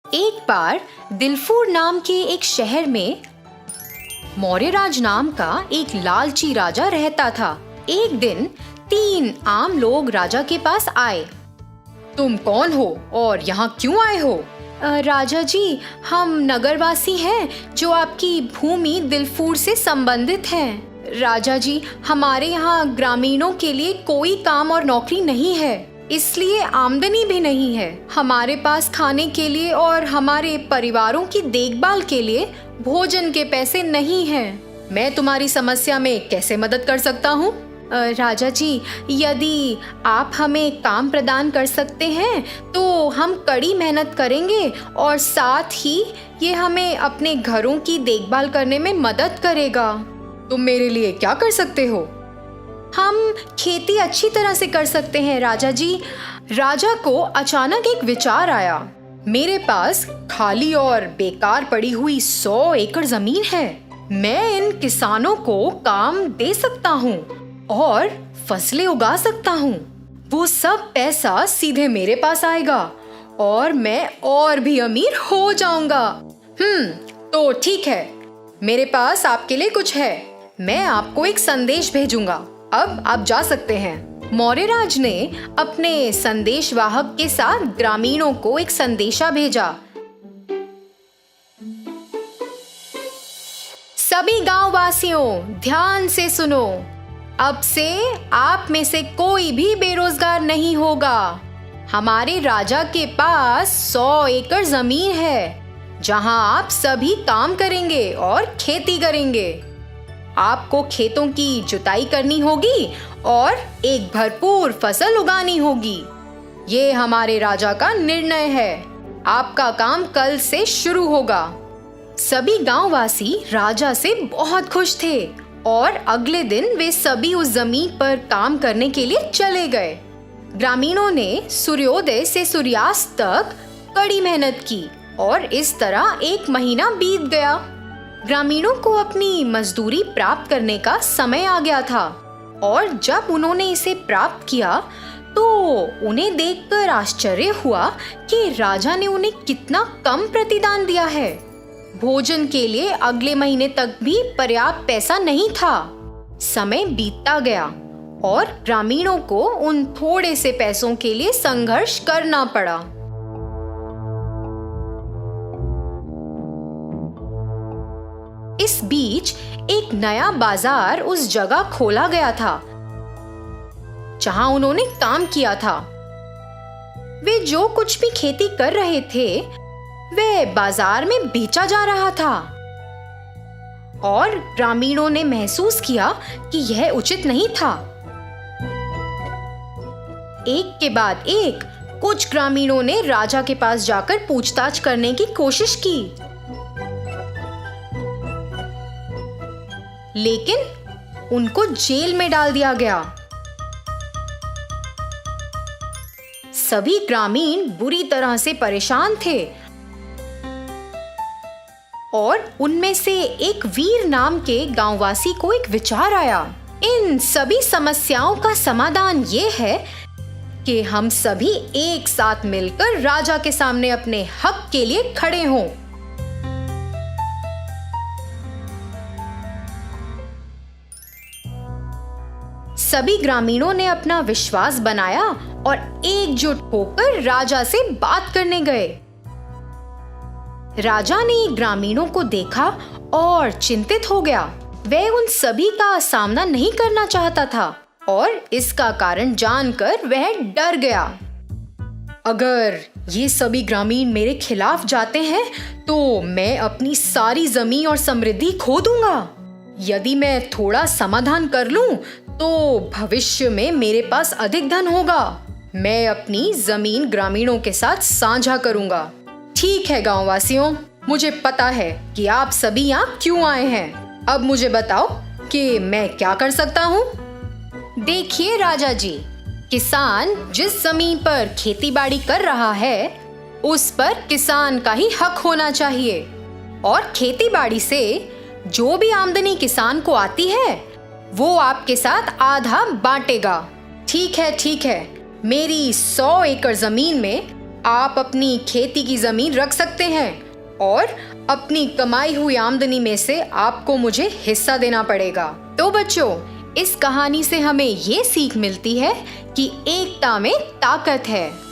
एक बार दिलफुर नाम के एक शहर में मौर्यराज नाम का एक लालची राजा रहता था। एक दिन 3 आम लोग राजा के पास आए। तुम कौन हो और यहाँ क्यों आए हो? राजा जी, हम नगरवासी हैं जो आपकी भूमि दिलफुर से संबंधित हैं। राजा जी, हमारे यहाँ ग्रामीणों के लिए कोई काम और नौकरी नहीं है, इसलिए आमदनी भी नहीं है। हमारे पास खाने के लिए और हमारे परिवारों की देखभाल के लिए भोजन के पैसे नहीं हैं। मैं तुम्हारी समस्या में कैसे मदद कर सकता हूँ? राजा जी, यदि आप हमें काम प्रदान कर सकते हैं तो हम कड़ी मेहनत करेंगे और साथ ही ये हमें अपने घरों की देखभाल करने में मदद करेगा। तुम मेरे लिए क्या कर सकते हो? हम खेती अच्छी तरह से कर सकते हैं राजा जी। राजा को अचानक एक विचार आया। मेरे पास खाली और बेकार पड़ी हुई 100 एकड़ जमीन है। मैं इन किसानों को काम दे सकता हूँ और फसलें उगा सकता हूँ। वो सब पैसा सीधे मेरे पास आएगा और मैं और भी अमीर हो जाऊंगा। तो ठीक है, मेरे पास आपके लिए कुछ है। मैं आपको एक संदेश भेजूंगा। अब आप जा सकते हैं। मौर्यराज ने अपने संदेशवाहक के साथ ग्रामीणों को एक संदेशा भेजा। सभी गांव वासियों, ध्यान से सुनो। अब से आप में से कोई भी बेरोजगार नहीं होगा। हमारे राजा के पास 100 एकड़ जमीन है जहां आप सभी काम करेंगे और खेती करेंगे। आपको खेतों की जुताई करनी होगी और एक भरपूर फसल उगानी होगी। ये हमारे राजा का निर्णय है। आपका काम कल से शुरू होगा। सभी गांववासी राजा से बहुत खुश थे और अगले दिन वे सभी उस जमीन पर काम करने के लिए चले गए। ग्रामीणों ने सूर्योदय से सूर्यास्त तक कड़ी मेहनत की और इस तरह 1 महीना बीत गया। ग्रामीणों को अपनी मजदूरी प्राप्त करने का समय आ गया था और जब उन्होंने इसे प्राप्त किया तो उन्हें देखकर आश्चर्य हुआ कि राजा ने उन्हें कितना कम प्रतिदान दिया है। भोजन के लिए अगले महीने तक भी पर्याप्त पैसा नहीं था। समय बीतता गया और ग्रामीणों को उन थोड़े से पैसों के लिए संघर्ष करना पड़ा। इस बीच एक नया बाजार उस जगह खोला गया था जहां उन्होंने काम किया था। वे जो कुछ भी खेती कर रहे थे वे बाजार में बेचा जा रहा था और ग्रामीणों ने महसूस किया कि यह उचित नहीं था। एक के बाद एक कुछ ग्रामीणों ने राजा के पास जाकर पूछताछ करने की कोशिश की, लेकिन उनको जेल में डाल दिया गया। सभी ग्रामीण बुरी तरह से परेशान थे और उनमें से एक वीर नाम के गांववासी को एक विचार आया। इन सभी समस्याओं का समाधान ये है कि हम सभी एक साथ मिलकर राजा के सामने अपने हक के लिए खड़े हों। सभी ग्रामीणों ने अपना विश्वास बनाया और एकजुट होकर राजा से बात करने गए। राजा ने ग्रामीणों को देखा और चिंतित हो गया। वह उन सभी का सामना नहीं करना चाहता था और इसका कारण जानकर वह डर गया। अगर ये सभी ग्रामीण मेरे खिलाफ जाते हैं तो मैं अपनी सारी जमीन और समृद्धि खो दूंगा। यदि मैं थोड़ा समाधान कर लूं तो भविष्य में मेरे पास अधिक धन होगा। मैं अपनी जमीन ग्रामीणों के साथ साझा करूंगा। ठीक है गांववासियों, मुझे पता है कि आप सभी यहाँ क्यों आए हैं। अब मुझे बताओ कि मैं क्या कर सकता हूँ। देखिए राजा जी, किसान जिस जमीन पर खेतीबाड़ी कर रहा है उस पर किसान का ही हक होना चाहिए और खेतीबाड़ी से जो भी आमदनी किसान को आती है वो आपके साथ आधा बांटेगा। ठीक है, मेरी 100 एकड़ जमीन में आप अपनी खेती की जमीन रख सकते हैं और अपनी कमाई हुई आमदनी में से आपको मुझे हिस्सा देना पड़ेगा। तो बच्चों, इस कहानी से हमें ये सीख मिलती है कि एकता में ताकत है।